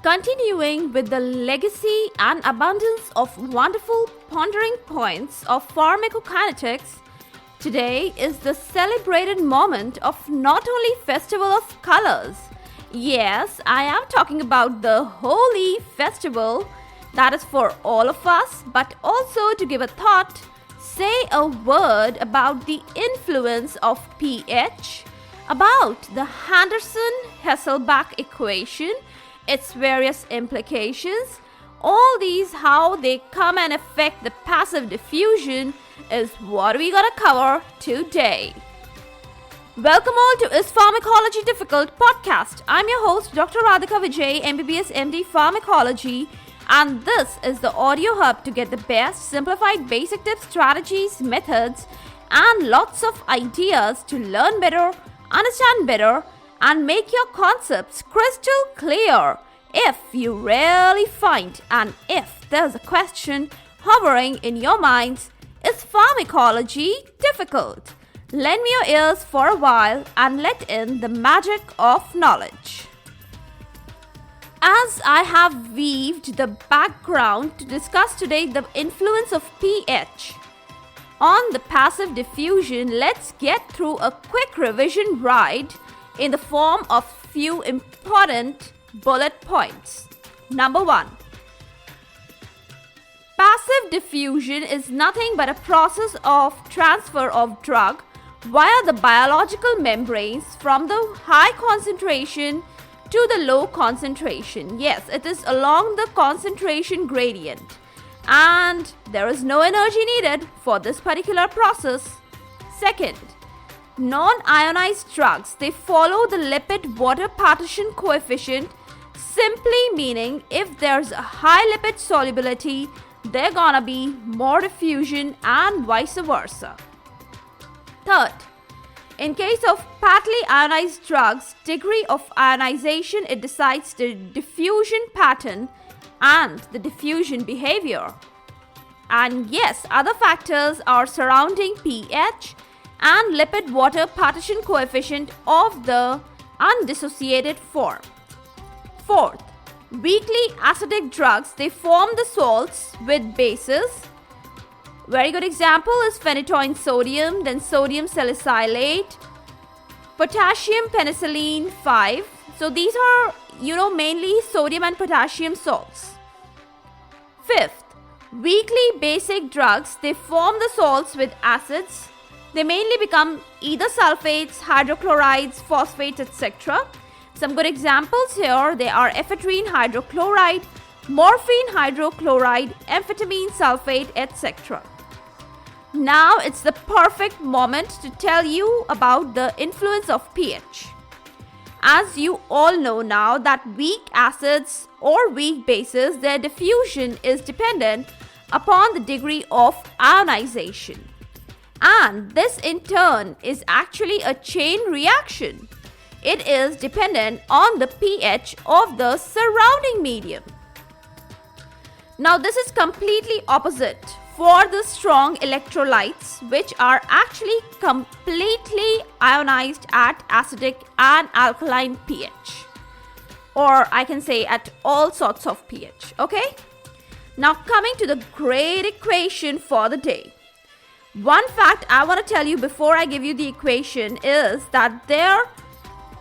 Continuing with the legacy and abundance of wonderful pondering points of pharmacokinetics, today is the celebrated moment of not only Festival of Colors. Yes, I am talking about the holy festival that is for all of us, but also to give a thought, say a word about the influence of pH, about the Henderson-Hasselbalch equation, its various implications. All these, how they come and affect the passive diffusion, is what we're gonna cover today. Welcome all to Is Pharmacology Difficult podcast. I'm your host, Dr. Radhika Vijay, MBBS MD Pharmacology, and this is the audio hub to get the best simplified basic tips, strategies, methods, and lots of ideas to learn better, understand better, and make your concepts crystal clear. If you really find, and if there's a question hovering in your minds, is pharmacology difficult? Lend me your ears for a while and let in the magic of knowledge. As I have weaved the background to discuss today the influence of pH on the passive diffusion, let's get through a quick revision ride in the form of few important bullet points. Number 1. Passive diffusion is nothing but a process of transfer of drug via the biological membranes from the high concentration to the low concentration. Yes, it is along the concentration gradient, and there is no energy needed for this particular process. Second, non-ionized drugs, they follow the lipid-water partition coefficient, simply meaning if there's a high lipid solubility, there's gonna be more diffusion and vice versa. Third, in case of partly ionized drugs, degree of ionization, it decides the diffusion pattern and the diffusion behavior. And yes, other factors are surrounding pH and lipid-water partition coefficient of the undissociated form. Fourth, weakly acidic drugs, they form the salts with bases. Very good example is phenytoin sodium, then sodium salicylate, potassium penicillin 5. So these are, mainly sodium and potassium salts. Fifth, weakly basic drugs, they form the salts with acids. They mainly become either sulfates, hydrochlorides, phosphates, etc. Some good examples here, they are ephedrine hydrochloride, morphine hydrochloride, amphetamine sulfate, etc. Now it's the perfect moment to tell you about the influence of pH. As you all know now that weak acids or weak bases, their diffusion is dependent upon the degree of ionization. And this in turn is actually a chain reaction. It is dependent on the pH of the surrounding medium. Now this is completely opposite for the strong electrolytes, which are actually completely ionized at acidic and alkaline pH. Or I can say at all sorts of pH, okay? Now coming to the great equation for the day. One fact I want to tell you before I give you the equation is that there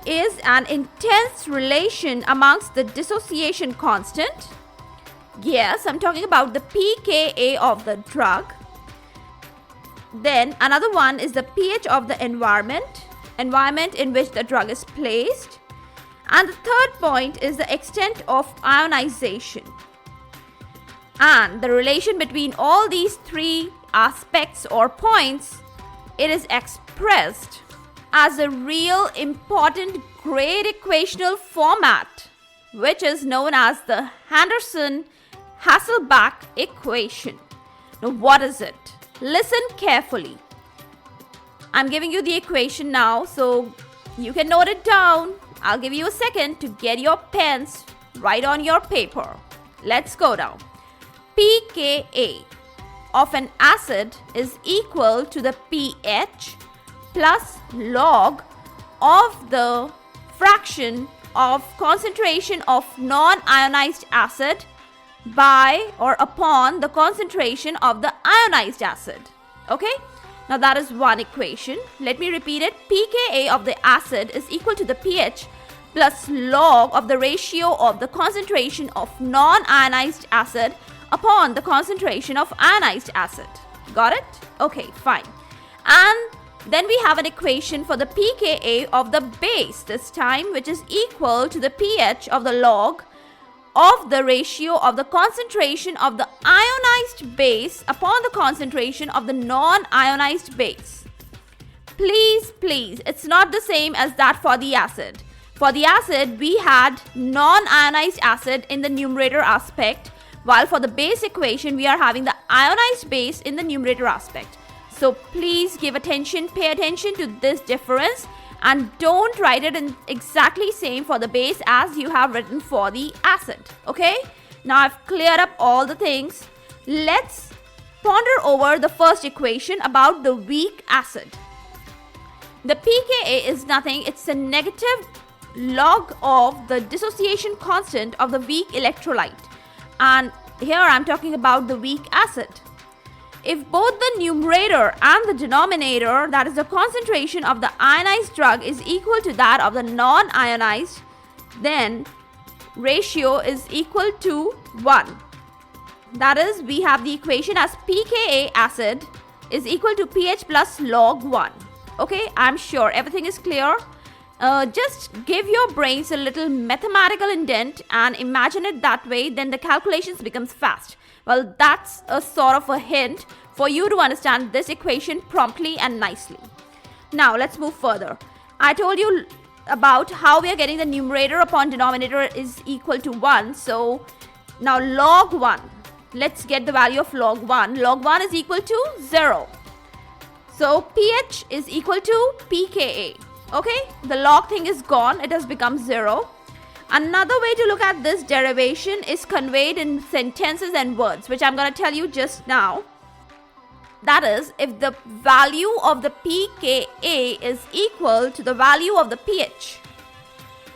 is an intense relation amongst the dissociation constant. Yes, I'm talking about the pKa of the drug. Then another one is the pH of the environment in which the drug is placed. And the third point is the extent of ionization. And the relation between all these three aspects or points, it is expressed as a real important great equational format, which is known as the Henderson-Hasselbalch equation. Now what is it? Listen carefully. I'm giving you the equation now, so you can note it down. I'll give you a second to get your pens right on your paper. Let's go down. pKa of an acid is equal to the pH plus log of the fraction of concentration of non-ionized acid by or upon the concentration of the ionized acid. Okay, now that is one equation. Let me repeat it. pKa of the acid is equal to the pH plus log of the ratio of the concentration of non-ionized acid upon the concentration of ionized acid. Got it? Okay, fine. And then we have an equation for the pKa of the base this time, which is equal to the pH of the log of the ratio of the concentration of the ionized base upon the concentration of the non-ionized base. Please, it's not the same as that for the acid. For the acid, we had non-ionized acid in the numerator aspect, while for the base equation, we are having the ionized base in the numerator aspect. So please give attention, pay attention to this difference, and don't write it in exactly same for the base as you have written for the acid. Okay, now I've cleared up all the things. Let's ponder over the first equation about the weak acid. The pKa is nothing, it's a negative log of the dissociation constant of the weak electrolyte, and here I'm talking about the weak acid. If both the numerator and the denominator, that is the concentration of the ionized drug, is equal to that of the non-ionized, then ratio is equal to 1. That is, we have the equation as pKa acid is equal to pH plus log 1. Okay, I'm sure everything is clear. Just give your brains a little mathematical indent and imagine it that way, then the calculations becomes fast. Well, that's a sort of a hint for you to understand this equation promptly and nicely. Now, let's move further. I told you about how we are getting the numerator upon denominator is equal to 1. So, now log 1. Let's get the value of log 1. Log 1 is equal to 0. So, pH is equal to pKa. Okay, the log thing is gone. It has become 0. Another way to look at this derivation is conveyed in sentences and words, which I'm going to tell you just now. That is, if the value of the pKa is equal to the value of the pH,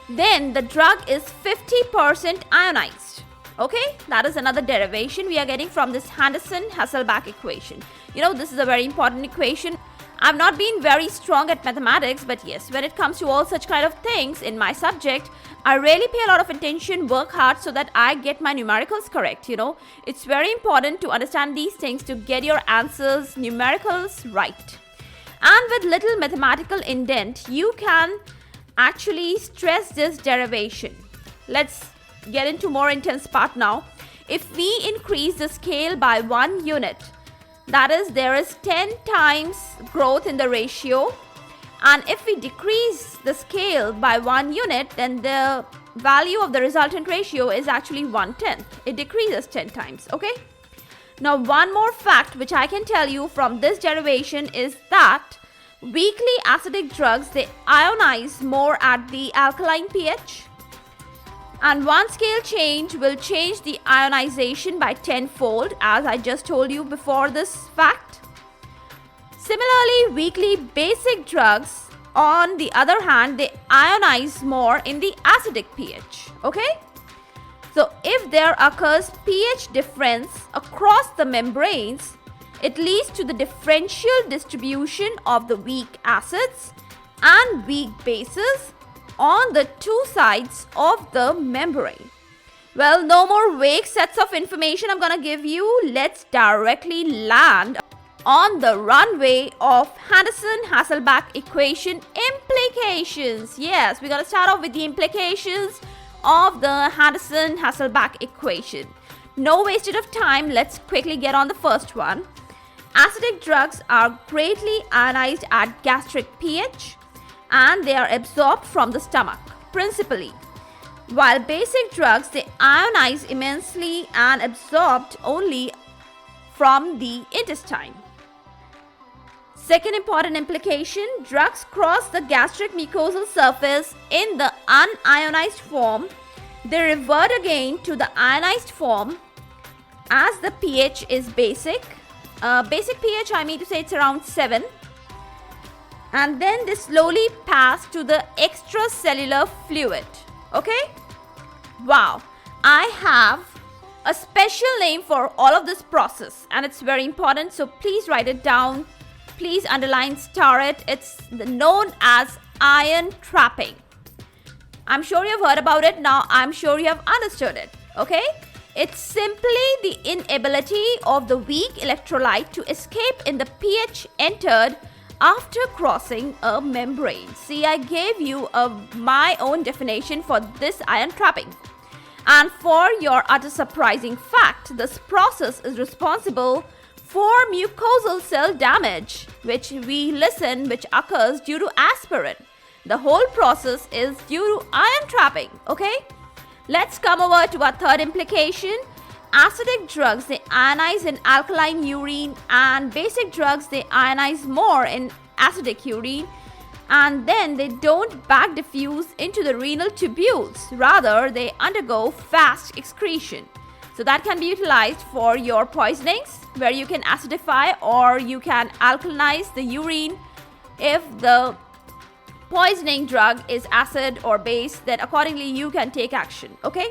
then the drug is 50% ionized. Okay, that is another derivation we are getting from this Henderson-Hasselbalch equation. You know, this is a very important equation. I've not been very strong at mathematics, but yes, when it comes to all such kind of things in my subject, I really pay a lot of attention, work hard so that I get my numericals correct, you know. It's very important to understand these things to get your answers, numericals right. And with little mathematical indent, you can actually stress this derivation. Let's get into more intense part now. If we increase the scale by 1 unit, that is, there is 10 times growth in the ratio. And if we decrease the scale by 1 unit, then the value of the resultant ratio is actually 1/10. It decreases 10 times, okay? Now, one more fact which I can tell you from this derivation is that weakly acidic drugs, they ionize more at the alkaline pH. And one scale change will change the ionization by 10-fold, as I just told you before this fact. Similarly, weakly basic drugs, on the other hand, they ionize more in the acidic pH. Okay? So, if there occurs pH difference across the membranes, it leads to the differential distribution of the weak acids and weak bases on the two sides of the membrane. Well, no more vague sets of information I'm gonna give you. Let's directly land on the runway of Henderson-Hasselbalch equation implications. Yes, we're gonna start off with the implications of the Henderson-Hasselbalch equation. No wasted of time, let's quickly get on the first one. Acidic drugs are greatly ionized at gastric pH and they are absorbed from the stomach, principally. While basic drugs, they ionize immensely and absorbed only from the intestine. Second important implication, drugs cross the gastric mucosal surface in the unionized form. They revert again to the ionized form as the pH is basic. Basic pH, I mean to say, it's around 7. And then they slowly pass to the extracellular fluid. Okay? Wow, I have a special name for all of this process and it's very important, so please write it down. Please underline, star it. It's known as ion trapping. I'm sure you've heard about it. Now I'm sure you have understood it. Okay? It's simply the inability of the weak electrolyte to escape in the pH entered after crossing a membrane. See, I gave you my own definition for this ion trapping. And for your utter surprising fact, this process is responsible for mucosal cell damage, which occurs due to aspirin. The whole process is due to ion trapping, okay? Let's come over to our third implication. Acidic drugs, they ionize in alkaline urine, and basic drugs, they ionize more in acidic urine, and then they don't back diffuse into the renal tubules. Rather, they undergo fast excretion. So that can be utilized for your poisonings, where you can acidify or you can alkalinize the urine. If the poisoning drug is acid or base, then accordingly you can take action. Okay?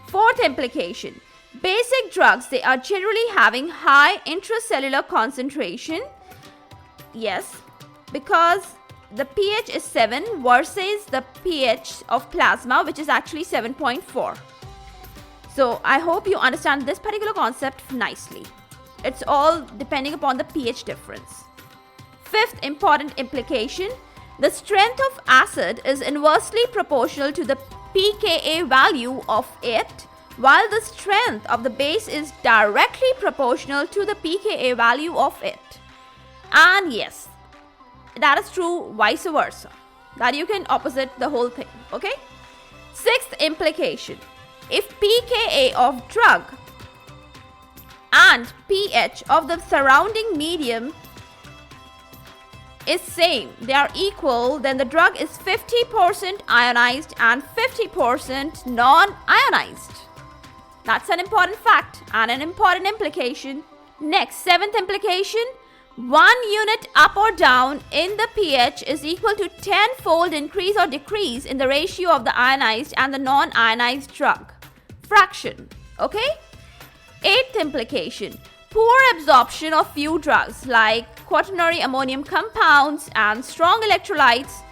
Fourth implication. Basic drugs, they are generally having high intracellular concentration. Yes, because the pH is 7 versus the pH of plasma, which is actually 7.4. So I hope you understand this particular concept nicely. It's all depending upon the pH difference. Fifth important implication. The strength of acid is inversely proportional to the pKa value of it, while the strength of the base is directly proportional to the pKa value of it. And yes, that is true vice versa. That you can opposite the whole thing, okay? Sixth implication. If pKa of drug and pH of the surrounding medium is same, they are equal, then the drug is 50% ionized and 50% non-ionized. That's an important fact and an important implication. Next, seventh implication. 1 unit up or down in the pH is equal to 10-fold increase or decrease in the ratio of the ionized and the non-ionized drug fraction. Okay? Eighth implication. Poor absorption of few drugs like quaternary ammonium compounds and strong electrolytes.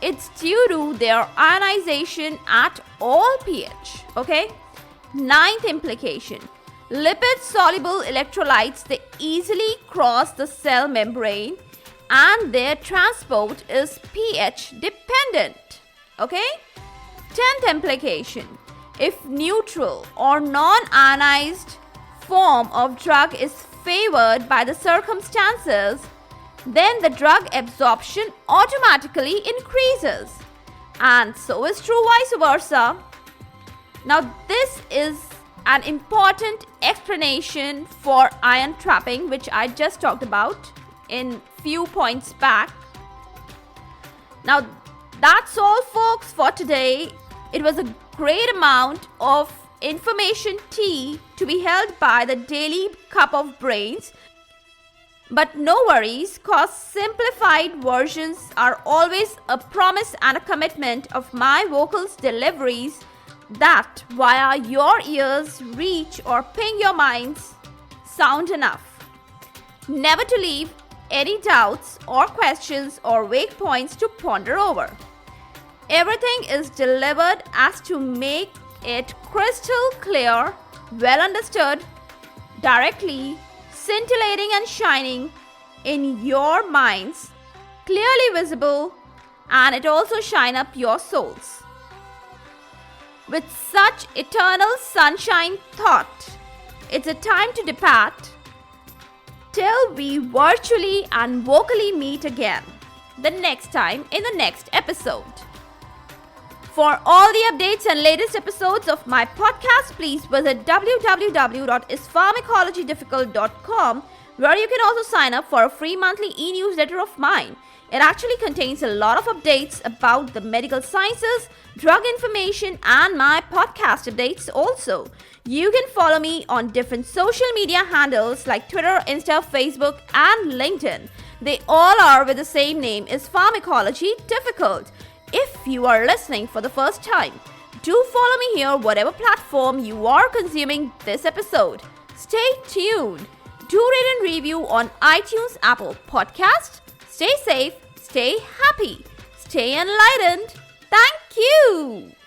It's due to their ionization at all pH. Okay? Ninth implication. Lipid-soluble electrolytes, they easily cross the cell membrane and their transport is pH dependent. Okay? 10th implication. If neutral or non-ionized form of drug is favored by the circumstances, then the drug absorption automatically increases. And so is true vice versa. Now this is an important explanation for ion trapping, which I just talked about in few points back. Now that's all folks for today. It was a great amount of information tea to be held by the daily cup of brains. But no worries, cause simplified versions are always a promise and a commitment of my vocals deliveries that via your ears reach or ping your minds sound enough. Never to leave any doubts or questions or vague points to ponder over. Everything is delivered as to make it crystal clear, well understood, directly, scintillating and shining in your minds, clearly visible, and it also shine up your souls. With such eternal sunshine thought, it's a time to depart till we virtually and vocally meet again the next time in the next episode. For all the updates and latest episodes of my podcast, please visit www.ispharmacologydifficult.com, where you can also sign up for a free monthly e-newsletter of mine. It actually contains a lot of updates about the medical sciences, drug information, and my podcast updates also. You can follow me on different social media handles like Twitter, Insta, Facebook, and LinkedIn. They all are with the same name, is Pharmacology Difficult. If you are listening for the first time, Do follow me here, whatever platform you are consuming this episode. Stay tuned. Do rate and review on iTunes, Apple Podcast. Stay safe, stay happy, stay enlightened. Thank you.